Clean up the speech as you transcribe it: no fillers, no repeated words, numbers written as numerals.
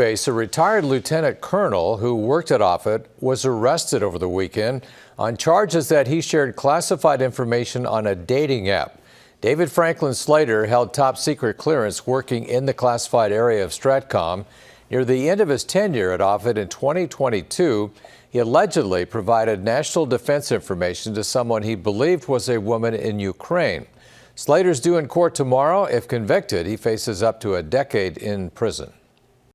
Base, a retired lieutenant colonel who worked at Offutt was arrested over the weekend on charges that he shared classified information on a dating app. David Franklin Slater held top secret clearance working in the classified area of Stratcom. Near the end of his tenure at Offutt in 2022, he allegedly provided national defense information to someone he believed was a woman in Ukraine. Slater's due in court tomorrow. If convicted, he faces up to a decade in prison.